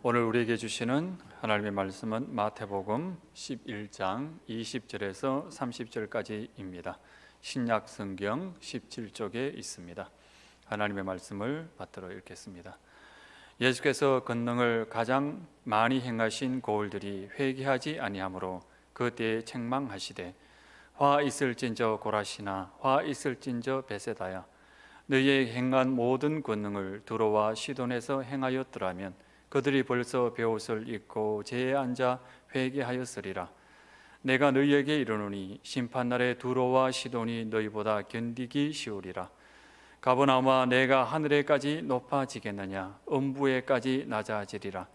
오늘 우리에게 주시는 하나님의 말씀은 마태복음 11장 20절에서 30절까지입니다. 신약 성경 17쪽에 있습니다. 하나님의 말씀을 받들어 읽겠습니다. 예수께서 권능을 가장 많이 행하신 고을들이 회개하지 아니하므로 그때에 책망하시되 화 있을진저 고라시나 화 있을진저 베세다야 너희의 행한 모든 권능을 두로와 시돈에서 행하였더라면 그들이 벌써 베옷을 입고 제에 앉아 회개하였으리라. 내가 너희에게 이르노니 심판날에 두로와 시돈이 너희보다 견디기 쉬우리라. 가버나움아 내가 하늘에까지 높아지겠느냐 음부에까지 낮아지리라.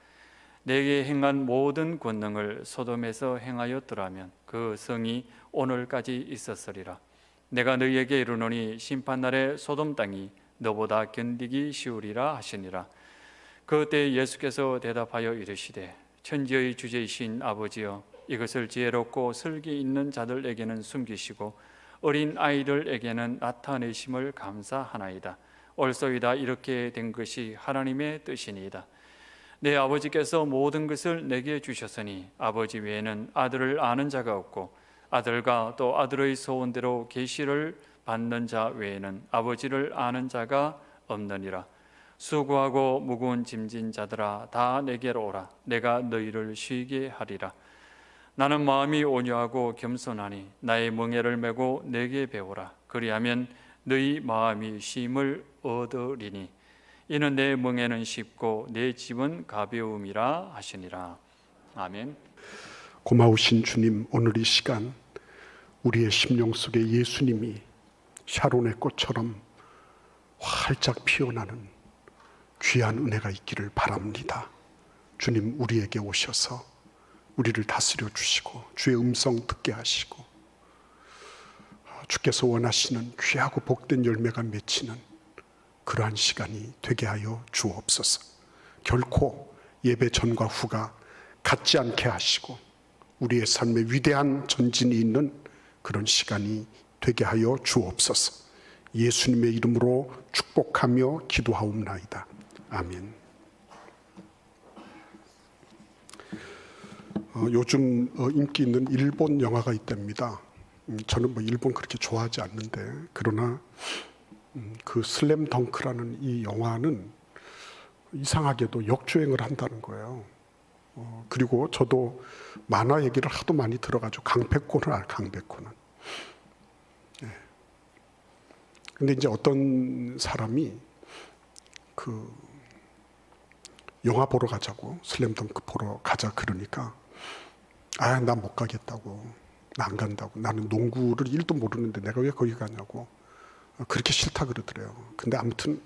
내게 행한 모든 권능을 소돔에서 행하였더라면 그 성이 오늘까지 있었으리라. 내가 너희에게 이르노니 심판날에 소돔 땅이 너보다 견디기 쉬우리라 하시니라. 그때 예수께서 대답하여 이르시되 천지의 주제이신 아버지여 이것을 지혜롭고 슬기 있는 자들에게는 숨기시고 어린 아이들에게는 나타내심을 감사하나이다. 옳소이다. 이렇게 된 것이 하나님의 뜻이니이다. 내 아버지께서 모든 것을 내게 주셨으니 아버지 외에는 아들을 아는 자가 없고 아들과 또 아들의 소원대로 계시를 받는 자 외에는 아버지를 아는 자가 없느니라. 수고하고 무거운 짐진 자들아 다 내게로 오라. 내가 너희를 쉬게 하리라. 나는 마음이 온유하고 겸손하니 나의 멍에를 메고 내게 배우라. 그리하면 너희 마음이 쉼을 얻으리니 이는 내 멍에는 쉽고 내 짐은 가벼움이라 하시니라. 아멘. 고마우신 주님, 오늘 이 시간 우리의 심령 속에 예수님이 샤론의 꽃처럼 활짝 피어나는 귀한 은혜가 있기를 바랍니다. 주님, 우리에게 오셔서 우리를 다스려 주시고 주의 음성 듣게 하시고 주께서 원하시는 귀하고 복된 열매가 맺히는 그러한 시간이 되게 하여 주옵소서. 결코 예배 전과 후가 같지 않게 하시고 우리의 삶에 위대한 전진이 있는 그런 시간이 되게 하여 주옵소서. 예수님의 이름으로 축복하며 기도하옵나이다. 아멘. 요즘 인기 있는 일본 영화가 있답니다. 저는 일본 그렇게 좋아하지 않는데 그러나 그 슬램덩크라는 이 영화는 이상하게도 역주행을 한다는 거예요. 그리고 저도 만화 얘기를 하도 많이 들어가지고 강백호는. 근데 이제 어떤 사람이 그 영화 보러 가자고, 슬램덩크 보러 가자 그러니까 나 못 가겠다고, 나 안 간다고, 나는 농구를 1도 모르는데 내가 왜 거기 가냐고 그렇게 싫다 그러더래요. 근데 아무튼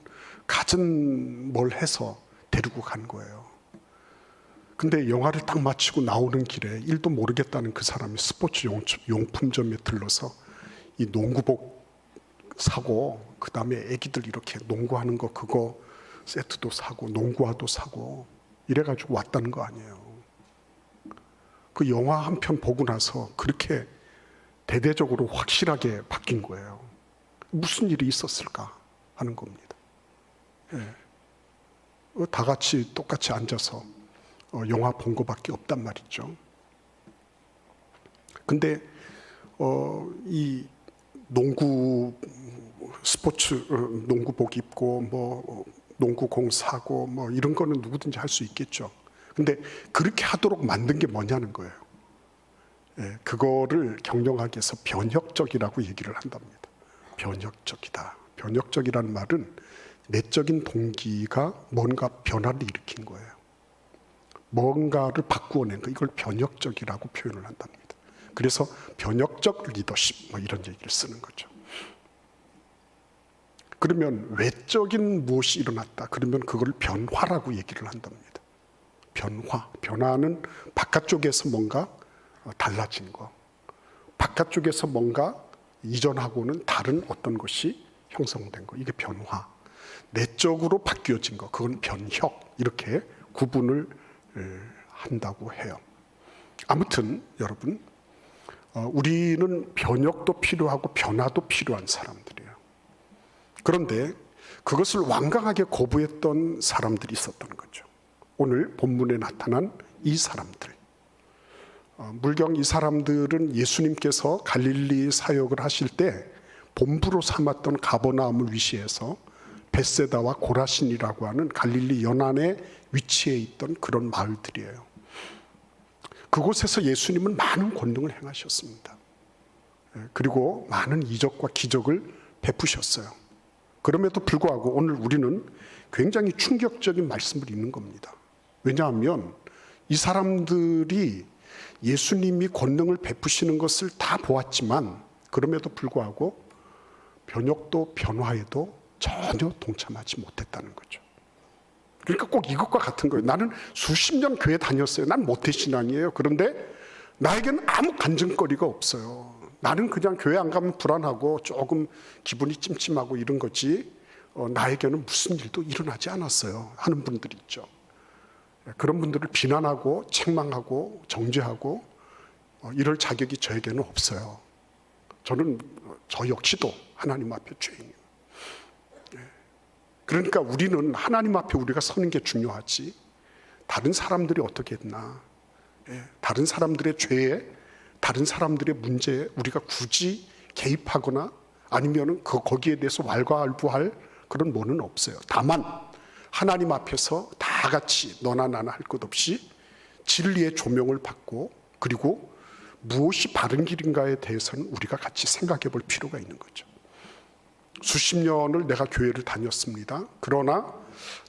갖은 뭘 해서 데리고 간 거예요. 근데 영화를 딱 마치고 나오는 길에 1도 모르겠다는 그 사람이 스포츠 용품점에 들러서 이 농구복 사고, 그 다음에 애기들 이렇게 농구하는 거 그거 세트도 사고 농구화도 사고 이래가지고 왔다는 거 아니에요. 그 영화 한 편 보고 나서 그렇게 대대적으로 확실하게 바뀐 거예요. 무슨 일이 있었을까 하는 겁니다. 다 같이 똑같이 앉아서 영화 본 거밖에 없단 말이죠. 근데 이 농구복 입고 농구공 사고 이런 거는 누구든지 할 수 있겠죠. 근데 그렇게 하도록 만든 게 뭐냐는 거예요. 그거를 경영학에서 해서 변혁적이라고 얘기를 한답니다. 변혁적이다. 변혁적이라는 말은 내적인 동기가 뭔가 변화를 일으킨 거예요. 뭔가를 바꾸어낸 거, 이걸 변혁적이라고 표현을 한답니다. 그래서 변혁적 리더십 이런 얘기를 쓰는 거죠. 그러면 외적인 무엇이 일어났다. 그러면 그걸 변화라고 얘기를 한답니다. 변화는 바깥쪽에서 뭔가 달라진 거. 바깥쪽에서 뭔가 이전하고는 다른 어떤 것이 형성된 거. 이게 변화. 내적으로 바뀌어진 거. 그건 변혁. 이렇게 구분을 한다고 해요. 아무튼 여러분, 우리는 변혁도 필요하고 변화도 필요한 사람들이에요. 그런데 그것을 완강하게 거부했던 사람들이 있었던 거죠. 오늘 본문에 나타난 이 사람들. 물경 이 사람들은 예수님께서 갈릴리 사역을 하실 때 본부로 삼았던 가버나움을 위시해서 벳세다와 고라신이라고 하는 갈릴리 연안에 위치해 있던 그런 마을들이에요. 그곳에서 예수님은 많은 권능을 행하셨습니다. 그리고 많은 이적과 기적을 베푸셨어요. 그럼에도 불구하고 오늘 우리는 굉장히 충격적인 말씀을 읽는 겁니다. 왜냐하면 이 사람들이 예수님이 권능을 베푸시는 것을 다 보았지만 그럼에도 불구하고 변혁도 변화에도 전혀 동참하지 못했다는 거죠. 그러니까 꼭 이것과 같은 거예요. 나는 수십 년 교회 다녔어요. 난 모태신앙이에요. 그런데 나에게는 아무 간증거리가 없어요. 나는 그냥 교회 안 가면 불안하고 조금 기분이 찜찜하고 이런 거지 나에게는 무슨 일도 일어나지 않았어요 하는 분들이 있죠. 그런 분들을 비난하고 책망하고 정죄하고 이럴 자격이 저에게는 없어요. 저는 저 역시도 하나님 앞에 죄인이에요. 그러니까 우리는 하나님 앞에 우리가 서는 게 중요하지 다른 사람들이 어떻게 했나, 다른 사람들의 죄에 다른 사람들의 문제에 우리가 굳이 개입하거나 아니면 거기에 대해서 왈가왈부할 그런 뭐는 없어요. 다만 하나님 앞에서 다 같이 너나 나나 할 것 없이 진리의 조명을 받고 그리고 무엇이 바른 길인가에 대해서는 우리가 같이 생각해 볼 필요가 있는 거죠. 수십 년을 내가 교회를 다녔습니다. 그러나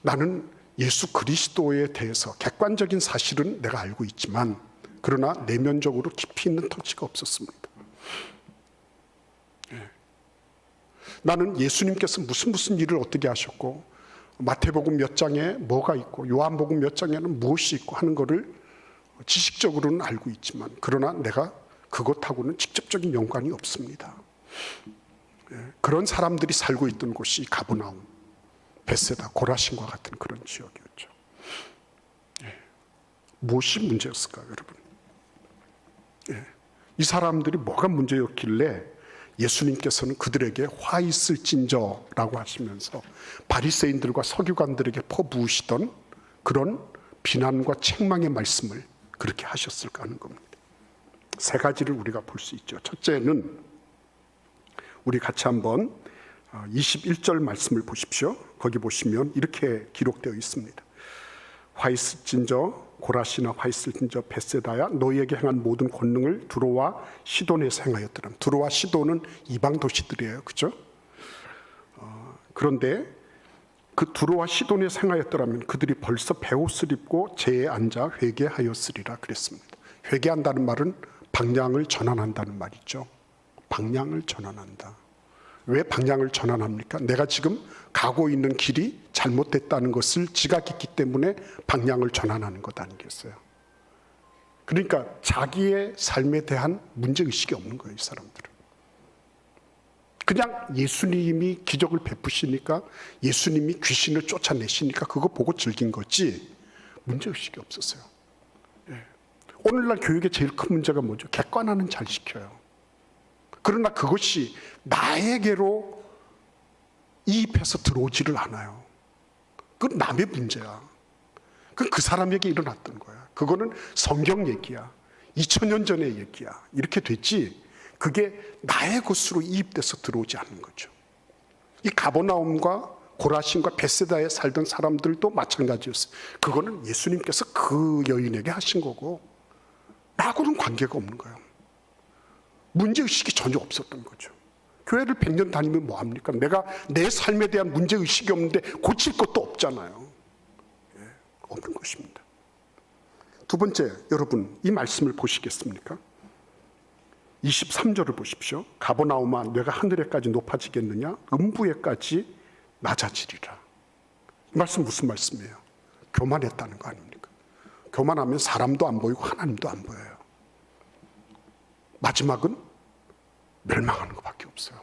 나는 예수 그리스도에 대해서 객관적인 사실은 내가 알고 있지만 그러나 내면적으로 깊이 있는 터치가 없었습니다. 나는 예수님께서 무슨 일을 어떻게 하셨고 마태복음 몇 장에 뭐가 있고 요한복음 몇 장에는 무엇이 있고 하는 것을 지식적으로는 알고 있지만 그러나 내가 그것하고는 직접적인 연관이 없습니다. 그런 사람들이 살고 있던 곳이 가버나움, 벳세다, 고라신과 같은 그런 지역이었죠. 무엇이 문제였을까요, 여러분? 이 사람들이 뭐가 문제였길래 예수님께서는 그들에게 화 있을진저라고 하시면서 바리새인들과 서기관들에게 퍼부으시던 그런 비난과 책망의 말씀을 그렇게 하셨을까 하는 겁니다. 세 가지를 우리가 볼 수 있죠. 첫째는 우리 같이 한번 21절 말씀을 보십시오. 거기 보시면 이렇게 기록되어 있습니다. 화 있을진저 고라시나 화 있을진저 벳세다야 너희에게 행한 모든 권능을 두로와 시돈에서 행하였더라. 두로와 시돈은 이방 도시들이에요. 그죠? 그런데 그 두로와 시돈에서 행하였더라면 그들이 벌써 베옷을 입고 제에 앉아 회개하였으리라 그랬습니다. 회개한다는 말은 방향을 전환한다는 말이죠. 방향을 전환한다. 왜 방향을 전환합니까? 내가 지금 가고 있는 길이 잘못됐다는 것을 지각했기 때문에 방향을 전환하는 것 아니겠어요? 그러니까 자기의 삶에 대한 문제의식이 없는 거예요, 이 사람들은. 그냥 예수님이 기적을 베푸시니까 예수님이 귀신을 쫓아내시니까 그거 보고 즐긴 거지 문제의식이 없었어요. 오늘날 교육의 제일 큰 문제가 뭐죠? 객관화는 잘 시켜요. 그러나 그것이 나에게로 이입해서 들어오지를 않아요. 그건 남의 문제야. 그건 그 사람에게 일어났던 거야. 그거는 성경 얘기야. 2000년 전의 얘기야. 이렇게 됐지 그게 나의 것으로 이입돼서 들어오지 않는 거죠. 이 가버나움과 고라신과 벳세다에 살던 사람들도 마찬가지였어요. 그거는 예수님께서 그 여인에게 하신 거고 나하고는 관계가 없는 거예요. 문제의식이 전혀 없었던 거죠. 교회를 100년 다니면 뭐합니까? 내가 내 삶에 대한 문제의식이 없는데 고칠 것도 없잖아요. 없는 것입니다. 두 번째, 여러분 이 말씀을 보시겠습니까? 23절을 보십시오. 가버나움아 내가 하늘에까지 높아지겠느냐? 음부에까지 낮아지리라. 이 말씀 무슨 말씀이에요? 교만했다는 거 아닙니까? 교만하면 사람도 안 보이고 하나님도 안 보여요. 마지막은 멸망하는 것밖에 없어요.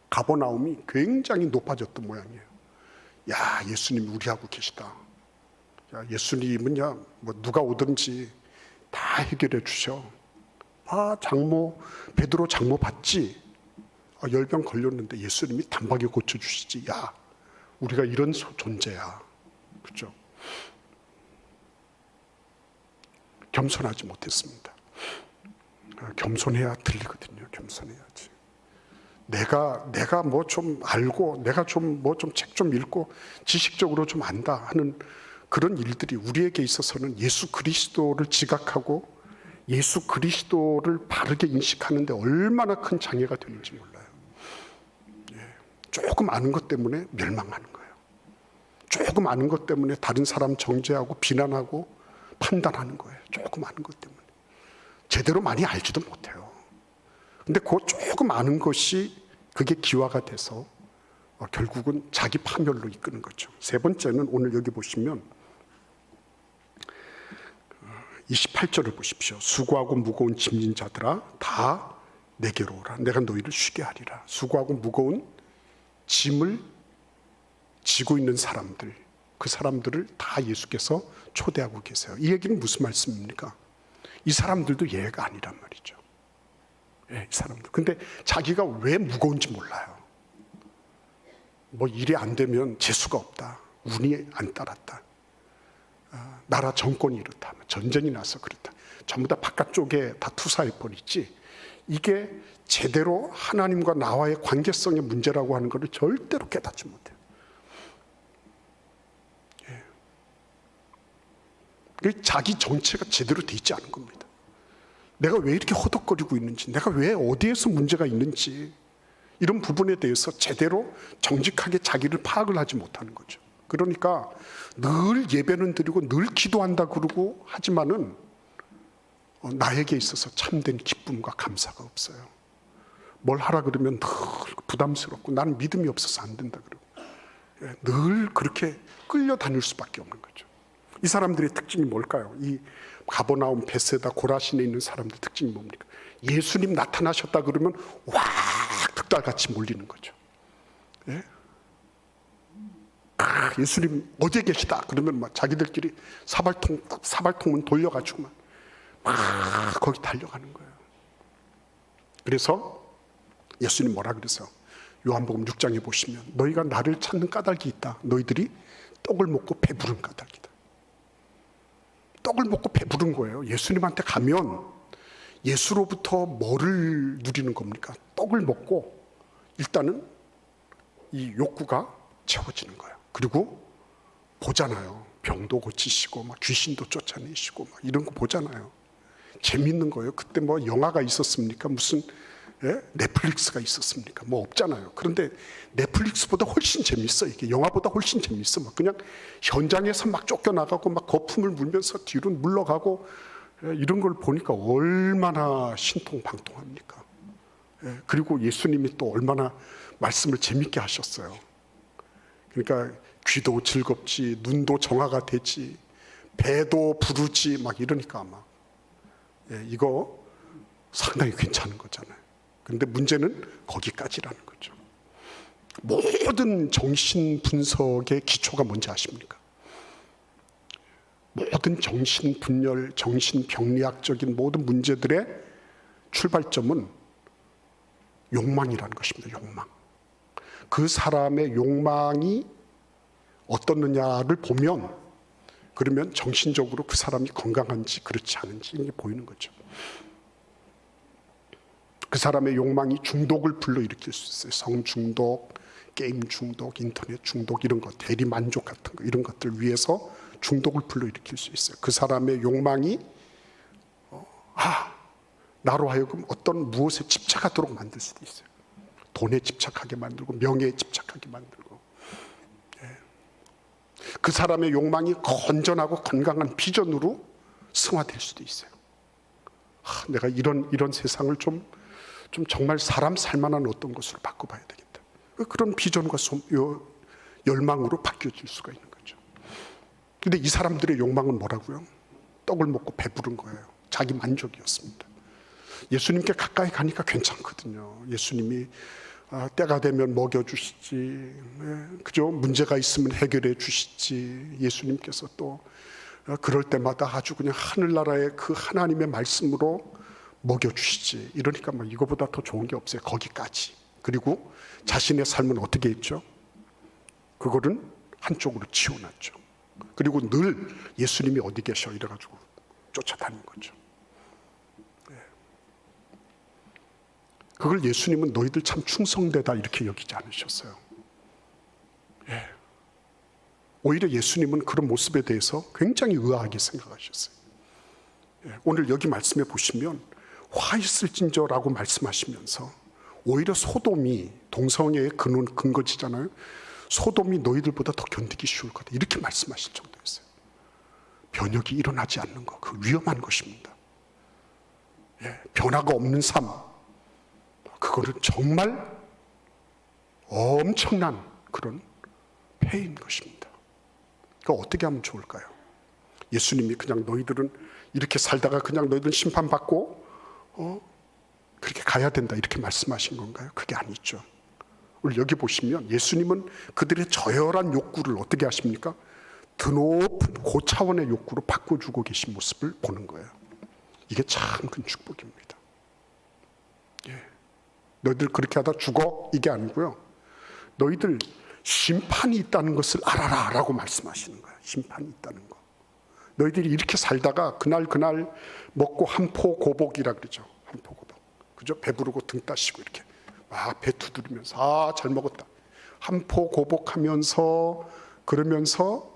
가버나움이 굉장히 높아졌던 모양이에요. 야, 예수님이 우리하고 계시다. 야, 예수님은야, 뭐 누가 오든지 다 해결해 주셔. 아, 장모, 베드로 장모 봤지? 아, 열병 걸렸는데 예수님이 단박에 고쳐주시지. 야, 우리가 이런 존재야. 그죠? 겸손하지 못했습니다. 겸손해야 들리거든요. 겸손해야지. 내가 뭐 좀 알고, 내가 좀 뭐 좀 책 좀 읽고 지식적으로 좀 안다 하는 그런 일들이 우리에게 있어서는 예수 그리스도를 지각하고 예수 그리스도를 바르게 인식하는데 얼마나 큰 장애가 되는지 몰라요. 조금 아는 것 때문에 멸망하는 거예요. 조금 아는 것 때문에 다른 사람 정죄하고 비난하고 판단하는 거예요. 조금 아는 것 때문에. 제대로 많이 알지도 못해요. 근데 그 조금 아는 것이 그게 기화가 돼서 결국은 자기 파멸로 이끄는 거죠. 세 번째는 오늘 여기 보시면 28절을 보십시오. 수고하고 무거운 짐진 자들아 다 내게로 오라. 내가 너희를 쉬게 하리라. 수고하고 무거운 짐을 지고 있는 사람들, 그 사람들을 다 예수께서 초대하고 계세요. 이 얘기는 무슨 말씀입니까? 이 사람들도 예가 아니란 말이죠. 이 사람들. 근데 자기가 왜 무거운지 몰라요. 뭐 일이 안 되면 재수가 없다. 운이 안 따랐다. 나라 정권이 이렇다. 전쟁이 나서 그렇다. 전부 다 바깥쪽에 다 투사해버리지. 이게 제대로 하나님과 나와의 관계성의 문제라고 하는 것을 절대로 깨닫지 못해요. 자기 정체가 제대로 돼 있지 않은 겁니다. 내가 왜 이렇게 허덕거리고 있는지, 내가 왜 어디에서 문제가 있는지 이런 부분에 대해서 제대로 정직하게 자기를 파악을 하지 못하는 거죠. 그러니까 늘 예배는 드리고 늘 기도한다 그러고 하지만은 나에게 있어서 참된 기쁨과 감사가 없어요. 뭘 하라 그러면 늘 부담스럽고 나는 믿음이 없어서 안 된다 그러고 늘 그렇게 끌려다닐 수밖에 없는 거죠. 이 사람들의 특징이 뭘까요? 이 가버나움, 베세다, 고라신에 있는 사람들 특징이 뭡니까? 예수님 나타나셨다 그러면 와 득달같이 몰리는 거죠. 예? 예수님 어디에 계시다 그러면 막 자기들끼리 사발통은 돌려가지고 막 거기 달려가는 거예요. 그래서 예수님 뭐라 그래서 요한복음 6장에 보시면 너희가 나를 찾는 까닭이 있다. 너희들이 떡을 먹고 배부른 까닭이다. 떡을 먹고 배부른 거예요. 예수님한테 가면 예수로부터 뭐를 누리는 겁니까? 떡을 먹고 일단은 이 욕구가 채워지는 거예요. 그리고 보잖아요. 병도 고치시고 막 귀신도 쫓아내시고 막 이런 거 보잖아요. 재밌는 거예요. 그때 뭐 영화가 있었습니까? 무슨 넷플릭스가 있었습니까? 뭐 없잖아요. 그런데 넷플릭스보다 훨씬 재밌어. 이게 영화보다 훨씬 재밌어. 막 그냥 현장에서 막 쫓겨나가고 막 거품을 물면서 뒤로 물러가고 이런 걸 보니까 얼마나 신통방통합니까? 그리고 예수님이 또 얼마나 말씀을 재밌게 하셨어요. 그러니까 귀도 즐겁지, 눈도 정화가 되지, 배도 부르지 막 이러니까 아마 이거 상당히 괜찮은 거잖아요. 그런데 문제는 거기까지라는 거죠. 모든 정신 분석의 기초가 뭔지 아십니까? 모든 정신 분열, 정신 병리학적인 모든 문제들의 출발점은 욕망이라는 것입니다. 욕망. 그 사람의 욕망이 어떻느냐를 보면 그러면 정신적으로 그 사람이 건강한지 그렇지 않은지 이게 보이는 거죠. 그 사람의 욕망이 중독을 불러일으킬 수 있어요. 성 중독, 게임 중독, 인터넷 중독 이런 것, 대리 만족 같은 거 이런 것들 위해서 중독을 불러일으킬 수 있어요. 그 사람의 욕망이 나로 하여금 어떤 무엇에 집착하도록 만들 수도 있어요. 돈에 집착하게 만들고 명예에 집착하게 만들고 그 사람의 욕망이 건전하고 건강한 비전으로 승화될 수도 있어요. 내가 이런 세상을 좀 정말 사람 살만한 어떤 것으로 바꿔봐야 되겠다. 그런 비전과 열망으로 바뀌어질 수가 있는 거죠. 근데 이 사람들의 욕망은 뭐라고요? 떡을 먹고 배부른 거예요. 자기 만족이었습니다. 예수님께 가까이 가니까 괜찮거든요. 예수님이 때가 되면 먹여주시지, 그죠? 문제가 있으면 해결해 주시지. 예수님께서 또 그럴 때마다 아주 그냥 하늘나라의 그 하나님의 말씀으로 먹여주시지. 이러니까 막 이거보다 더 좋은 게 없어요. 거기까지. 그리고 자신의 삶은 어떻게 했죠? 그거는 한쪽으로 치워놨죠. 그리고 늘 예수님이 어디 계셔 이래가지고 쫓아다닌 거죠. 그걸 예수님은 너희들 참 충성되다 이렇게 여기지 않으셨어요. 오히려 예수님은 그런 모습에 대해서 굉장히 의아하게 생각하셨어요. 오늘 여기 말씀에 보시면 화 있을진저라고 말씀하시면서 오히려 소돔이 동성애의 근거지잖아요. 소돔이 너희들보다 더 견디기 쉬울 거다 이렇게 말씀하실 정도였어요. 변혁이 일어나지 않는 거, 그 위험한 것입니다. 변화가 없는 삶, 그거는 정말 엄청난 그런 폐해인 것입니다. 그러니까 어떻게 하면 좋을까요? 예수님이 그냥 너희들은 이렇게 살다가 그냥 너희들은 심판받고 그렇게 가야 된다 이렇게 말씀하신 건가요? 그게 아니죠. 오늘 여기 보시면 예수님은 그들의 저열한 욕구를 어떻게 하십니까? 드높은 고차원의 욕구로 바꿔주고 계신 모습을 보는 거예요. 이게 참 큰 축복입니다. 너희들 그렇게 하다 죽어 이게 아니고요. 너희들 심판이 있다는 것을 알아라 라고 말씀하시는 거예요. 심판이 있다는 거. 너희들이 이렇게 살다가 그날 먹고 한포고복이라 그러죠. 한포고복. 그죠? 배부르고 등 따시고 이렇게 배 두드리면서 잘 먹었다. 한포고복하면서 그러면서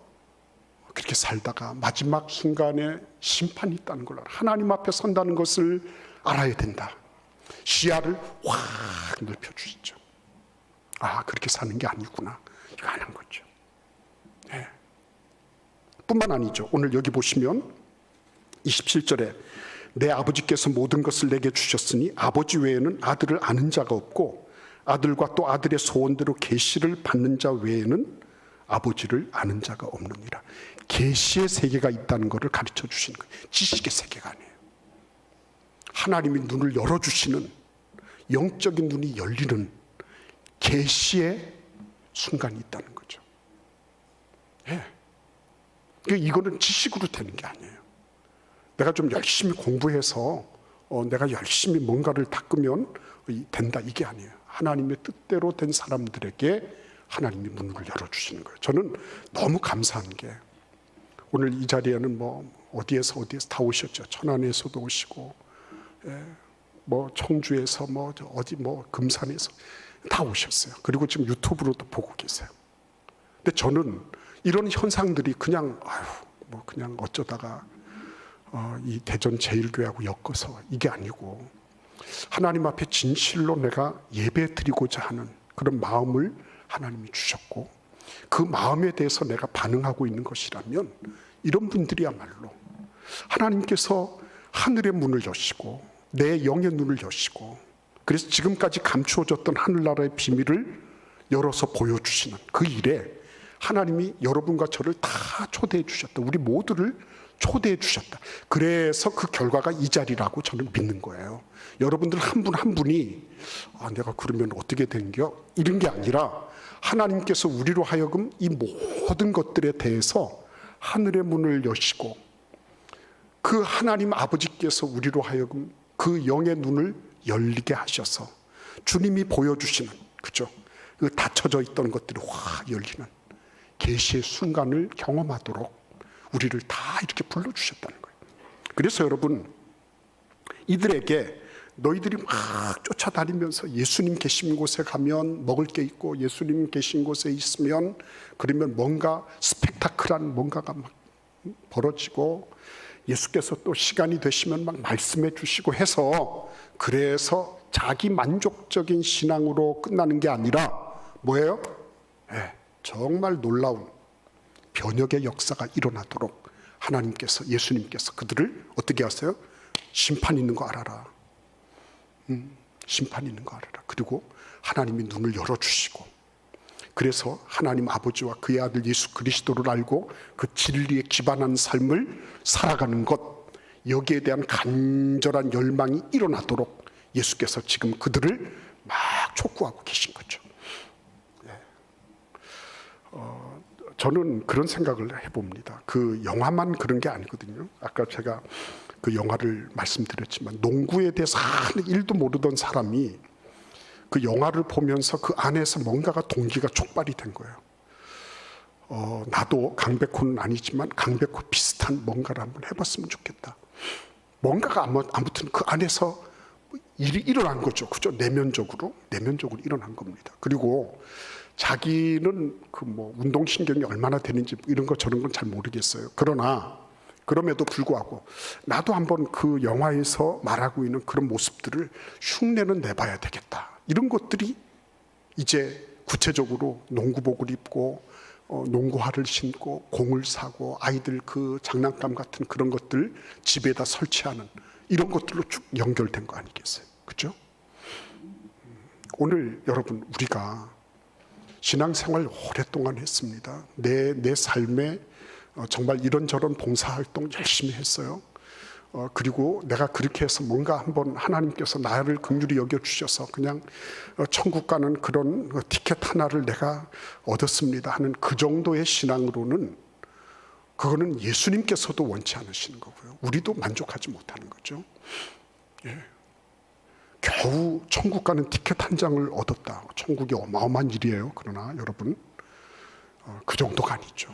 그렇게 살다가 마지막 순간에 심판이 있다는 걸 알아. 하나님 앞에 선다는 것을 알아야 된다. 시야를 확 넓혀주시죠. 그렇게 사는 게 아니구나. 이거 안 한 거죠. 뿐만 아니죠. 오늘 여기 보시면 27절에 내 아버지께서 모든 것을 내게 주셨으니 아버지 외에는 아들을 아는 자가 없고 아들과 또 아들의 소원대로 계시를 받는 자 외에는 아버지를 아는 자가 없느니라. 계시의 세계가 있다는 것을 가르쳐 주시는 거예요. 지식의 세계가 아니에요. 하나님이 눈을 열어주시는 영적인 눈이 열리는 계시의 순간이 있다는 거죠. 이거는 지식으로 되는 게 아니에요. 내가 좀 열심히 공부해서 내가 열심히 뭔가를 닦으면 된다 이게 아니에요. 하나님의 뜻대로 된 사람들에게 하나님이 문을 열어주시는 거예요. 저는 너무 감사한 게 오늘 이 자리에는 어디에서 다 오셨죠. 천안에서도 오시고 청주에서 금산에서 다 오셨어요. 그리고 지금 유튜브로도 보고 계세요. 근데 저는 이런 현상들이 그냥 어쩌다가 이 대전 제일교회하고 엮어서 이게 아니고 하나님 앞에 진실로 내가 예배 드리고자 하는 그런 마음을 하나님이 주셨고 그 마음에 대해서 내가 반응하고 있는 것이라면 이런 분들이야말로 하나님께서 하늘의 문을 여시고 내 영의 눈을 여시고 그래서 지금까지 감추어졌던 하늘나라의 비밀을 열어서 보여주시는 그 일에 하나님이 여러분과 저를 다 초대해 주셨다. 우리 모두를 초대해 주셨다. 그래서 그 결과가 이 자리라고 저는 믿는 거예요. 여러분들 한 분 한 분이 내가 그러면 어떻게 된겨? 이런 게 아니라 하나님께서 우리로 하여금 이 모든 것들에 대해서 하늘의 문을 여시고 그 하나님 아버지께서 우리로 하여금 그 영의 눈을 열리게 하셔서 주님이 보여주시는 그죠? 그 닫혀져 있던 것들이 확 열리는 계시의 순간을 경험하도록 우리를 다 이렇게 불러주셨다는 거예요. 그래서 여러분 이들에게 너희들이 막 쫓아다니면서 예수님 계신 곳에 가면 먹을 게 있고 예수님 계신 곳에 있으면 그러면 뭔가 스펙타클한 뭔가가 막 벌어지고 예수께서 또 시간이 되시면 막 말씀해 주시고 해서 그래서 자기 만족적인 신앙으로 끝나는 게 아니라 뭐예요? 정말 놀라운 변혁의 역사가 일어나도록 하나님께서 예수님께서 그들을 어떻게 하세요? 심판 있는 거 알아라. 심판 있는 거 알아라. 그리고 하나님이 눈을 열어주시고 그래서 하나님 아버지와 그의 아들 예수 그리스도를 알고 그 진리에 기반한 삶을 살아가는 것 여기에 대한 간절한 열망이 일어나도록 예수께서 지금 그들을 막 촉구하고 계신 거죠. 저는 그런 생각을 해봅니다. 그 영화만 그런 게 아니거든요. 아까 제가 그 영화를 말씀드렸지만 농구에 대해서 하는 일도 모르던 사람이 그 영화를 보면서 그 안에서 뭔가가 동기가 촉발이 된 거예요. 나도 강백호는 아니지만 강백호 비슷한 뭔가를 한번 해봤으면 좋겠다. 뭔가가 아무튼 그 안에서 일이 일어난 거죠. 그죠? 내면적으로 일어난 겁니다. 그리고 자기는 그 뭐 운동신경이 얼마나 되는지 이런 거 저런 건 잘 모르겠어요. 그러나 그럼에도 불구하고 나도 한번 그 영화에서 말하고 있는 그런 모습들을 흉내는 내봐야 되겠다. 이런 것들이 이제 구체적으로 농구복을 입고 농구화를 신고 공을 사고 아이들 그 장난감 같은 그런 것들 집에다 설치하는 이런 것들로 쭉 연결된 거 아니겠어요? 그죠? 오늘 여러분 우리가 신앙생활 오랫동안 했습니다. 내 삶에 정말 이런저런 봉사활동 열심히 했어요. 그리고 내가 그렇게 해서 뭔가 한번 하나님께서 나를 긍휼히 여겨주셔서 그냥 천국 가는 그런 티켓 하나를 내가 얻었습니다 하는 그 정도의 신앙으로는 그거는 예수님께서도 원치 않으시는 거고요. 우리도 만족하지 못하는 거죠. 예. 겨우 천국 가는 티켓 한 장을 얻었다. 천국이 어마어마한 일이에요. 그러나 여러분 그 정도가 아니죠.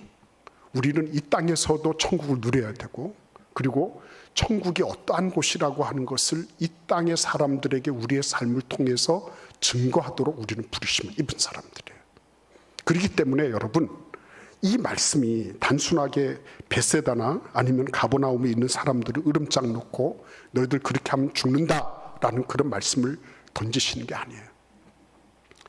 우리는 이 땅에서도 천국을 누려야 되고 그리고 천국이 어떠한 곳이라고 하는 것을 이 땅의 사람들에게 우리의 삶을 통해서 증거하도록 우리는 부르심을 입은 사람들이에요. 그렇기 때문에 여러분 이 말씀이 단순하게 베세다나 아니면 가버나움에 있는 사람들을 으름장 놓고 너희들 그렇게 하면 죽는다라는 그런 말씀을 던지시는 게 아니에요.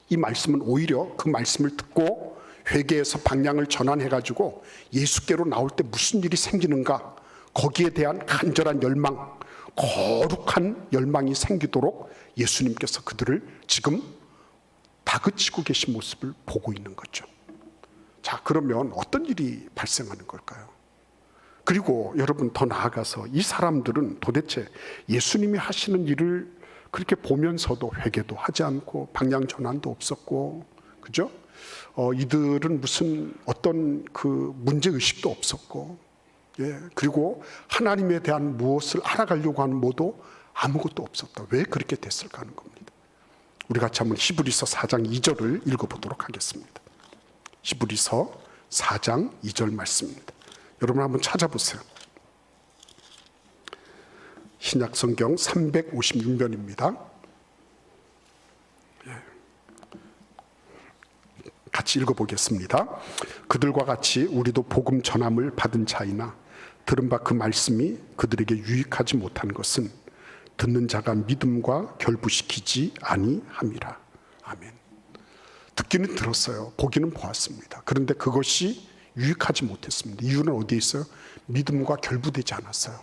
이 말씀은 오히려 그 말씀을 듣고 회개해서 방향을 전환해가지고 예수께로 나올 때 무슨 일이 생기는가 거기에 대한 간절한 열망, 거룩한 열망이 생기도록 예수님께서 그들을 지금 다그치고 계신 모습을 보고 있는 거죠. 자, 그러면 어떤 일이 발생하는 걸까요? 그리고 여러분 더 나아가서 이 사람들은 도대체 예수님이 하시는 일을 그렇게 보면서도 회개도 하지 않고 방향 전환도 없었고, 그죠? 이들은 무슨 어떤 그 문제 의식도 없었고, 예, 그리고 하나님에 대한 무엇을 알아가려고 하는 뭐도 아무것도 없었다. 왜 그렇게 됐을까 하는 겁니다. 우리 같이 한번 히브리서 4장 2절을 읽어보도록 하겠습니다. 히브리서 4장 2절 말씀입니다. 여러분 한번 찾아보세요. 신약 성경 356면입니다. 같이 읽어보겠습니다. 그들과 같이 우리도 복음 전함을 받은 자이나 들은 바 그 말씀이 그들에게 유익하지 못한 것은 듣는 자가 믿음과 결부시키지 아니함이라. 아멘. 듣기는 들었어요. 보기는 보았습니다. 그런데 그것이 유익하지 못했습니다. 이유는 어디에 있어요? 믿음과 결부되지 않았어요.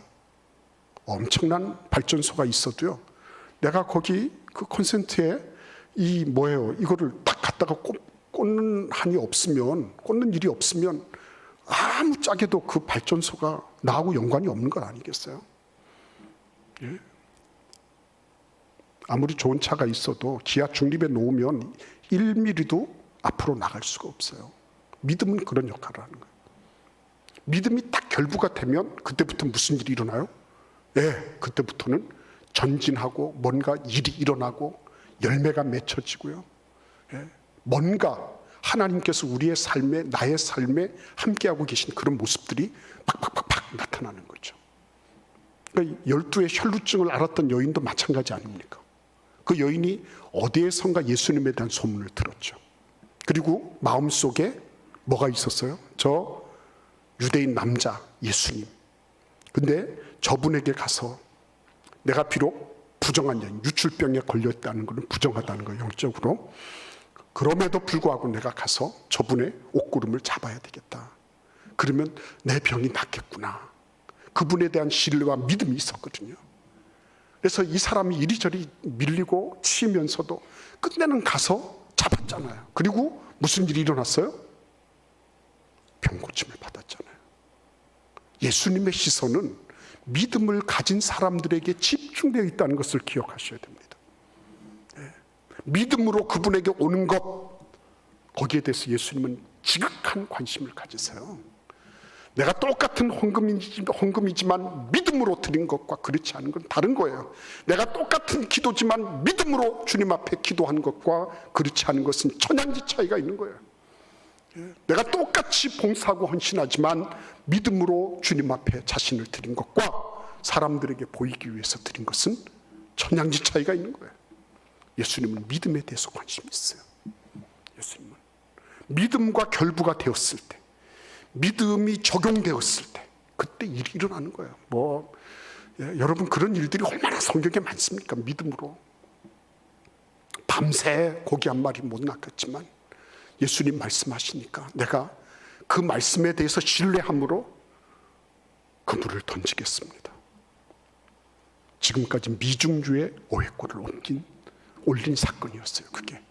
엄청난 발전소가 있어도요, 내가 거기 그 콘센트에 이 뭐예요? 이거를 딱 갖다가 꽂는 한이 없으면, 꽂는 일이 없으면 아무 짝에도 그 발전소가 나하고 연관이 없는 건 아니겠어요? 예? 아무리 좋은 차가 있어도 기아 중립에 놓으면 1mm도 앞으로 나갈 수가 없어요. 믿음은 그런 역할을 하는 거예요. 믿음이 딱 결부가 되면 그때부터 무슨 일이 일어나요? 예, 그때부터는 전진하고 뭔가 일이 일어나고 열매가 맺혀지고요. 예, 뭔가 하나님께서 우리의 삶에, 나의 삶에 함께하고 계신 그런 모습들이 팍팍팍팍 나타나는 거죠. 그러니까 12의 혈루증을 앓았던 여인도 마찬가지 아닙니까? 그 여인이 어디에선가 예수님에 대한 소문을 들었죠. 그리고 마음속에 뭐가 있었어요? 저 유대인 남자 예수님. 근데 저분에게 가서 내가 비록 부정한 여인, 유출병에 걸렸다는 것은 부정하다는 거예요, 영적으로. 그럼에도 불구하고 내가 가서 저분의 옷구름을 잡아야 되겠다. 그러면 내 병이 낫겠구나. 그분에 대한 신뢰와 믿음이 있었거든요. 그래서 이 사람이 이리저리 밀리고 치면서도 끝내는 가서 잡았잖아요. 그리고 무슨 일이 일어났어요? 병 고침을 받았잖아요. 예수님의 시선은 믿음을 가진 사람들에게 집중되어 있다는 것을 기억하셔야 됩니다. 믿음으로 그분에게 오는 것, 거기에 대해서 예수님은 지극한 관심을 가지세요. 내가 똑같은 헌금이지만 믿음으로 드린 것과 그렇지 않은 건 다른 거예요. 내가 똑같은 기도지만 믿음으로 주님 앞에 기도한 것과 그렇지 않은 것은 천양지 차이가 있는 거예요. 내가 똑같이 봉사하고 헌신하지만 믿음으로 주님 앞에 자신을 드린 것과 사람들에게 보이기 위해서 드린 것은 천양지 차이가 있는 거예요. 예수님은 믿음에 대해서 관심이 있어요. 예수님은 믿음과 결부가 되었을 때, 믿음이 적용되었을 때, 그때 일이 일어나는 거예요. 여러분, 그런 일들이 얼마나 성경에 많습니까? 믿음으로 밤새 고기 한 마리 못 낚았지만 예수님 말씀하시니까 내가 그 말씀에 대해서 신뢰함으로 그물을 던지겠습니다. 지금까지 미중주의 오해골을 올린 사건이었어요. 그게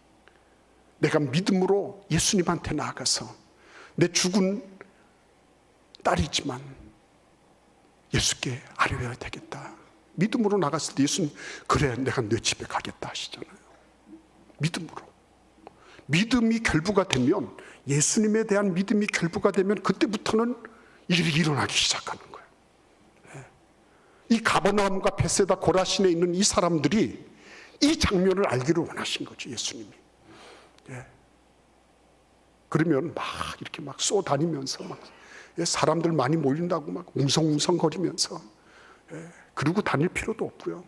내가 믿음으로 예수님한테 나아가서 내 죽은 딸이지만 예수께 아뢰어야 되겠다. 믿음으로 나갔을 때 예수님, 그래 내가 내 집에 가겠다 하시잖아요. 믿음으로. 믿음이 결부가 되면, 예수님에 대한 믿음이 결부가 되면 그때부터는 일이 일어나기 시작하는 거예요. 이 가버나움과 베세다 고라신에 있는 이 사람들이 이 장면을 알기를 원하신 거죠. 예수님이. 그러면 막 이렇게 막 쏘다니면서 막 사람들 많이 모인다고 막 웅성웅성거리면서 그러고 다닐 필요도 없고요.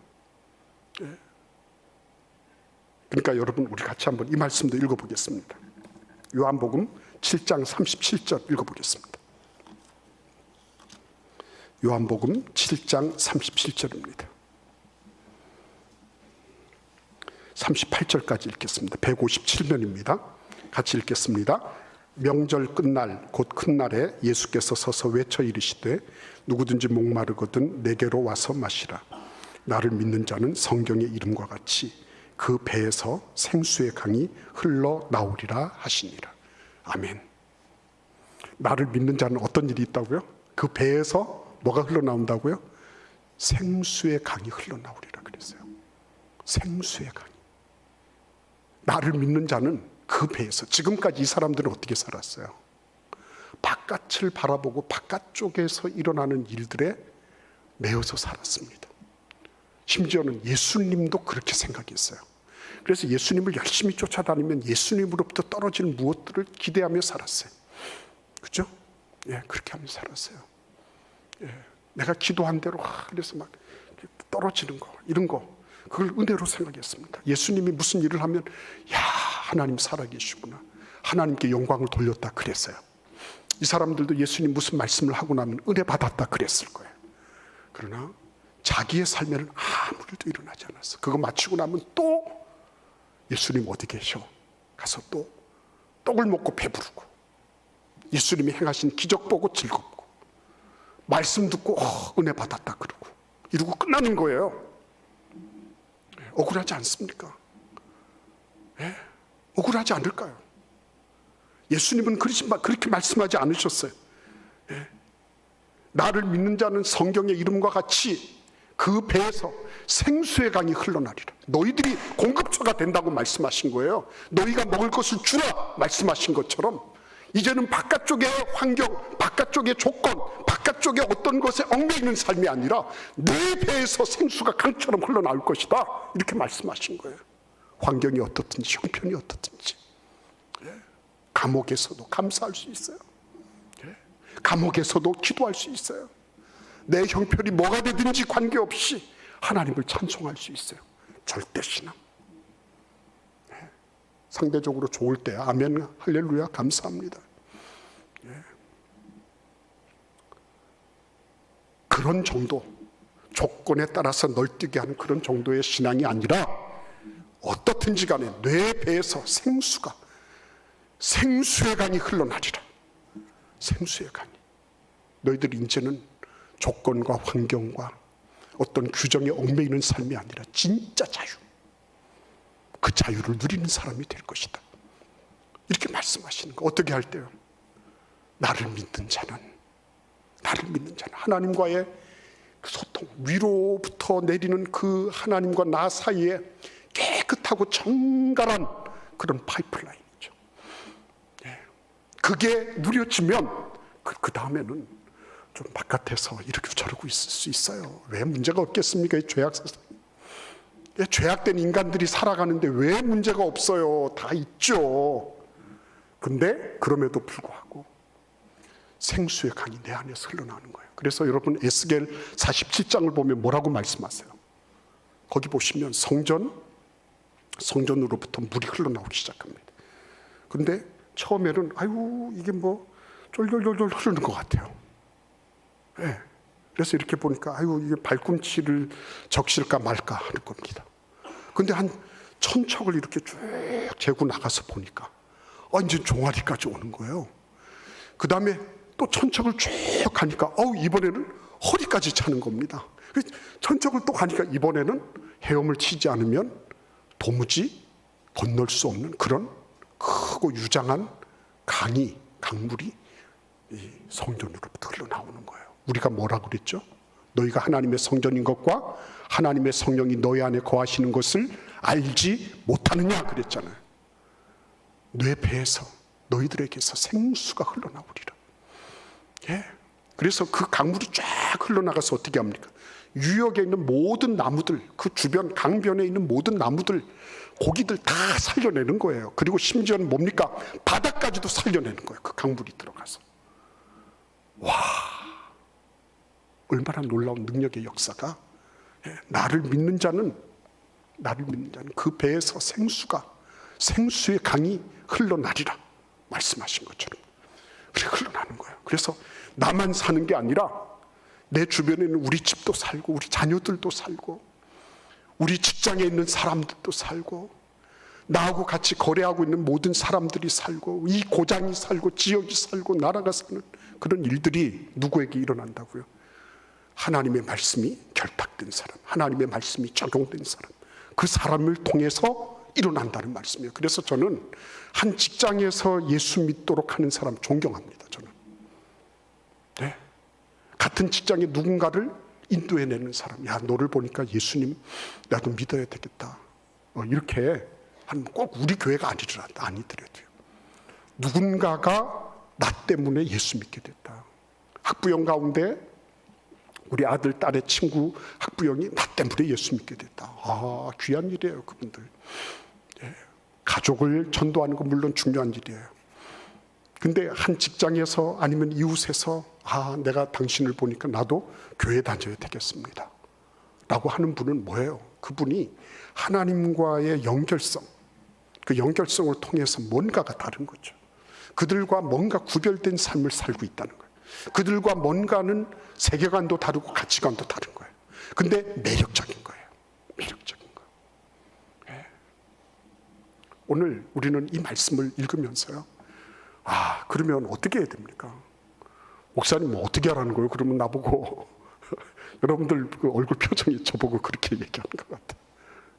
그러니까 여러분, 우리 같이 한번 이 말씀도 읽어보겠습니다. 요한복음 7장 37절 읽어보겠습니다. 요한복음 7장 37절입니다. 38절까지 읽겠습니다. 157면입니다. 같이 읽겠습니다. 명절 끝날 곧 큰 날에 예수께서 서서 외쳐 이르시되 누구든지 목마르거든 내게로 와서 마시라. 나를 믿는 자는 성경의 이름과 같이 그 배에서 생수의 강이 흘러나오리라 하시니라. 아멘. 나를 믿는 자는 어떤 일이 있다고요? 그 배에서 뭐가 흘러나온다고요? 생수의 강이 흘러나오리라 그랬어요. 생수의 강이. 나를 믿는 자는 그 배에서, 지금까지 이 사람들은 어떻게 살았어요? 바깥을 바라보고 바깥쪽에서 일어나는 일들에 매여서 살았습니다. 심지어는 예수님도 그렇게 생각했어요. 그래서 예수님을 열심히 쫓아다니면 예수님으로부터 떨어지는 무엇들을 기대하며 살았어요. 그죠? 그렇게 하며 살았어요. 내가 기도한 대로 그래서 막 떨어지는 거, 이런 거, 그걸 은혜로 생각했습니다. 예수님이 무슨 일을 하면 야, 하나님 살아계시구나, 하나님께 영광을 돌렸다 그랬어요. 이 사람들도 예수님 무슨 말씀을 하고 나면 은혜 받았다 그랬을 거예요. 그러나 자기의 삶에는 아무 일도 일어나지 않았어. 그거 마치고 나면 또 예수님 어디 계셔? 가서 또 떡을 먹고 배부르고, 예수님이 행하신 기적 보고 즐겁고, 말씀 듣고 은혜 받았다 그러고, 이러고 끝나는 거예요. 억울하지 않습니까? 억울하지 않을까요? 예수님은 그렇게 말씀하지 않으셨어요. 나를 믿는 자는 성경의 이름과 같이 그 배에서 생수의 강이 흘러나리라. 너희들이 공급처가 된다고 말씀하신 거예요. 너희가 먹을 것을 주라 말씀하신 것처럼 이제는 바깥쪽의 환경, 바깥쪽의 조건, 바깥쪽의 어떤 것에 얽매이는 삶이 아니라 내 배에서 생수가 강처럼 흘러나올 것이다, 이렇게 말씀하신 거예요. 환경이 어떻든지 형편이 어떻든지, 감옥에서도 감사할 수 있어요. 감옥에서도 기도할 수 있어요. 내 형편이 뭐가 되든지 관계없이 하나님을 찬송할 수 있어요. 절대신앙. 상대적으로 좋을 때 아멘, 할렐루야, 감사합니다. 그런 정도, 조건에 따라서 널뛰게 하는 그런 정도의 신앙이 아니라 어떻든지 간에 뇌 배에서 생수의 강이 흘러나리라. 생수의 강이. 너희들이 이제는 조건과 환경과 어떤 규정에 얽매이는 삶이 아니라 진짜 자유, 그 자유를 누리는 사람이 될 것이다, 이렇게 말씀하시는 거. 어떻게 할 때요? 나를 믿는 자는 하나님과의 그 소통, 위로부터 내리는 그 하나님과 나 사이에 깨끗하고 정갈한 그런 파이프라인이죠. 그게 누려지면 그 다음에는 좀 바깥에서 이렇게 저러고 있을 수 있어요. 왜 문제가 없겠습니까? 이 죄악 세상, 죄악된 인간들이 살아가는데 왜 문제가 없어요? 다 있죠. 근데 그럼에도 불구하고 생수의 강이 내 안에서 흘러나오는 거예요. 그래서 여러분 에스겔 47장을 보면 뭐라고 말씀하세요? 거기 보시면 성전으로부터 물이 흘러나오기 시작합니다. 근데 처음에는 아유 이게 뭐 쫄쫄쫄쫄 흐르는 것 같아요. 네. 그래서 이렇게 보니까 아유 이게 발꿈치를 적실까 말까 하는 겁니다. 근데 한 1000척을 이렇게 쭉 재고 나가서 보니까 이제 종아리까지 오는 거예요. 그 다음에 또 1000척을 쭉 가니까 이번에는 허리까지 차는 겁니다. 1000척을 또 가니까 이번에는 헤엄을 치지 않으면 도무지 건널 수 없는 그런 크고 유장한 강물이 이 성전으로부터 흘러나오는 거예요. 우리가 뭐라고 그랬죠? 너희가 하나님의 성전인 것과 하나님의 성령이 너희 안에 거하시는 것을 알지 못하느냐 그랬잖아요. 뇌 배에서 너희들에게서 생수가 흘러나오리라. 예. 그래서 그 강물이 쫙 흘러나가서 어떻게 합니까? 유역에 있는 모든 나무들, 그 주변 강변에 있는 모든 나무들, 고기들 다 살려내는 거예요. 그리고 심지어는 뭡니까? 바닥까지도 살려내는 거예요. 그 강물이 들어가서. 와, 얼마나 놀라운 능력의 역사가. 나를 믿는 자는 그 배에서 생수의 강이 흘러나리라 말씀하신 것처럼 그렇게 흘러나는 거예요. 그래서 나만 사는 게 아니라 내 주변에는 우리 집도 살고 우리 자녀들도 살고 우리 직장에 있는 사람들도 살고 나하고 같이 거래하고 있는 모든 사람들이 살고 이 고장이 살고 지역이 살고 나라가 사는 그런 일들이 누구에게 일어난다고요? 하나님의 말씀이 결탁된 사람, 하나님의 말씀이 적용된 사람, 그 사람을 통해서 일어난다는 말씀이에요. 그래서 저는 한 직장에서 예수 믿도록 하는 사람 존경합니다. 저는. 네. 같은 직장에 누군가를 인도해내는 사람, 야 너를 보니까 예수님 나도 믿어야 되겠다. 이렇게 하면 꼭 우리 교회가 아니더라도요. 누군가가 나 때문에 예수 믿게 됐다. 학부형 가운데 우리 아들, 딸의 친구 학부형이 나 때문에 예수 믿게 됐다. 귀한 일이에요, 그분들. 예. 가족을 전도하는 건 물론 중요한 일이에요. 근데 한 직장에서 아니면 이웃에서 내가 당신을 보니까 나도 교회 다녀야 되겠습니다. 라고 하는 분은 뭐예요? 그분이 하나님과의 연결성, 그 연결성을 통해서 뭔가가 다른 거죠. 그들과 뭔가 구별된 삶을 살고 있다는 거예요. 그들과 뭔가는 세계관도 다르고 가치관도 다른 거예요. 근데 매력적인 거예요. 매력적인 거. 네. 오늘 우리는 이 말씀을 읽으면서요. 그러면 어떻게 해야 됩니까? 목사님 뭐 어떻게 하라는 거예요? 그러면 나보고 여러분들 그 얼굴 표정이 저보고 그렇게 얘기하는 것 같아요.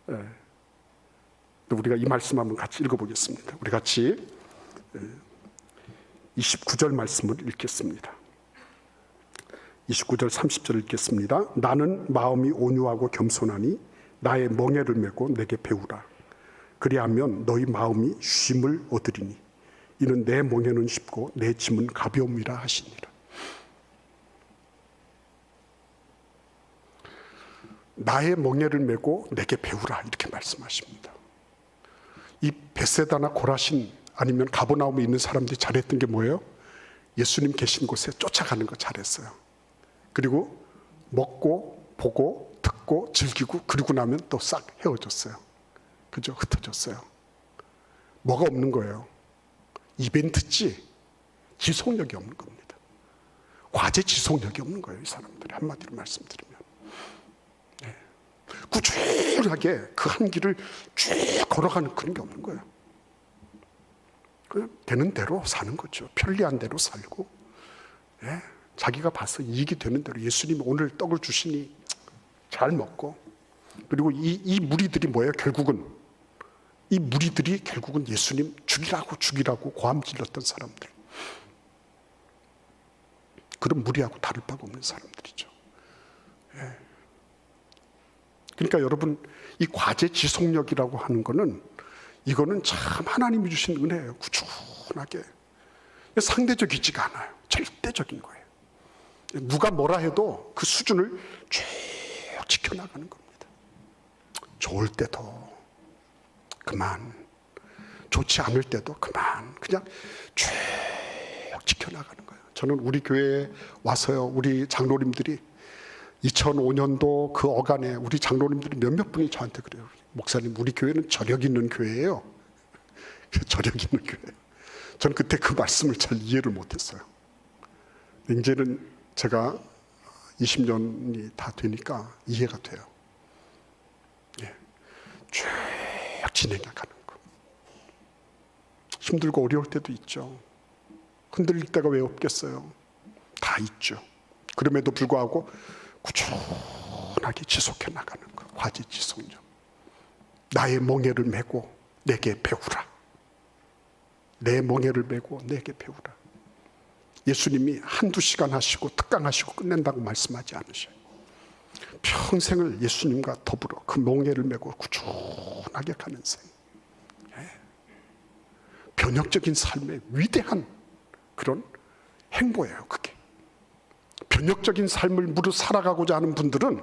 네. 우리가 이 말씀 한번 같이 읽어보겠습니다. 우리 같이 29절 말씀을 읽겠습니다. 29절 30절 읽겠습니다. 나는 마음이 온유하고 겸손하니 나의 멍에를 메고 내게 배우라. 그리하면 너희 마음이 쉼을 얻으리니 이는 내 멍에는 쉽고 내 짐은 가벼움이라 하시니라. 나의 멍에를 메고 내게 배우라 이렇게 말씀하십니다. 이 베세다나 고라신 아니면 가버나움에 있는 사람들이 잘했던 게 뭐예요? 예수님 계신 곳에 쫓아가는 거 잘했어요. 그리고 먹고 보고 듣고 즐기고 그리고 나면 또 싹 헤어졌어요. 그죠? 흩어졌어요. 뭐가 없는 거예요? 이벤트지 지속력이 없는 겁니다. 과제 지속력이 없는 거예요. 이 사람들이 한마디로 말씀드리면. 네. 꾸준하게 그 한 길을 쭉 걸어가는 그런 게 없는 거예요. 그냥 되는 대로 사는 거죠. 편리한 대로 살고 네. 자기가 봐서 이익이 되는 대로 예수님이 오늘 떡을 주시니 잘 먹고 그리고 이 무리들이 뭐예요? 결국은 이 무리들이 결국은 예수님 죽이라고 고함 질렀던 사람들. 그런 무리하고 다를 바가 없는 사람들이죠. 예. 그러니까 여러분 이 과제 지속력이라고 하는 거는 이거는 참 하나님이 주신 은혜예요. 꾸준하게. 상대적이지가 않아요. 절대적인 거예요. 누가 뭐라 해도 그 수준을 쭉 지켜나가는 겁니다. 좋을 때도 그만, 좋지 않을 때도 그냥 쭉 지켜나가는 거예요. 저는 우리 교회에 와서요, 우리 장로님들이 2005년도 그 어간에 우리 장로님들이 몇몇 분이 저한테 그래요. 목사님, 우리 교회는 저력 있는 교회예요. 저력 있는 교회. 저는 그때 그 말씀을 잘 이해를 못했어요. 이제는 제가 20년이 다 되니까 이해가 돼요. 예. 쭉 진행해가는 거. 힘들고 어려울 때도 있죠. 흔들릴 때가 왜 없겠어요? 다 있죠. 그럼에도 불구하고 꾸준하게 지속해 나가는 거. 과지지속력. 나의 멍에를 메고 내게 배우라. 내 멍에를 메고 내게 배우라. 예수님이 한두 시간 하시고 특강하시고 끝낸다고 말씀하지 않으셔요. 평생을 예수님과 더불어 그 멍에를 메고 꾸준하게 가는 생. 변혁적인 삶의 위대한 그런 행보예요, 그게. 변혁적인 삶을 무릇 살아가고자 하는 분들은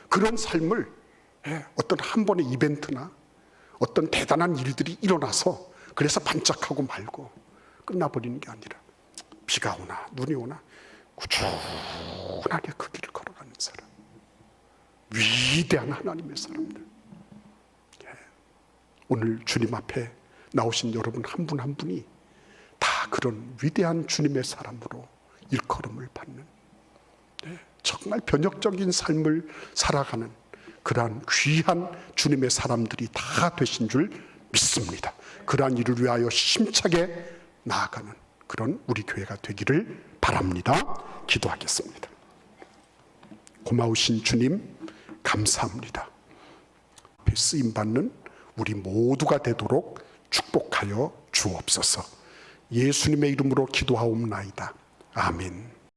그런 삶을 어떤 한 번의 이벤트나 어떤 대단한 일들이 일어나서 그래서 반짝하고 말고 끝나버리는 게 아니라 비가 오나 눈이 오나 꾸준하게 그 길을 걸어가는 사람. 위대한 하나님의 사람들. 오늘 주님 앞에 나오신 여러분 한 분 한 분이 다 그런 위대한 주님의 사람으로 일컬음을 받는, 정말 변혁적인 삶을 살아가는 그러한 귀한 주님의 사람들이 다 되신 줄 믿습니다. 그러한 일을 위하여 힘차게 나아가는 그런 우리 교회가 되기를 바랍니다. 기도하겠습니다. 고마우신 주님, 감사합니다. 쓰임받는 우리 모두가 되도록 축복하여 주옵소서. 예수님의 이름으로 기도하옵나이다. 아멘.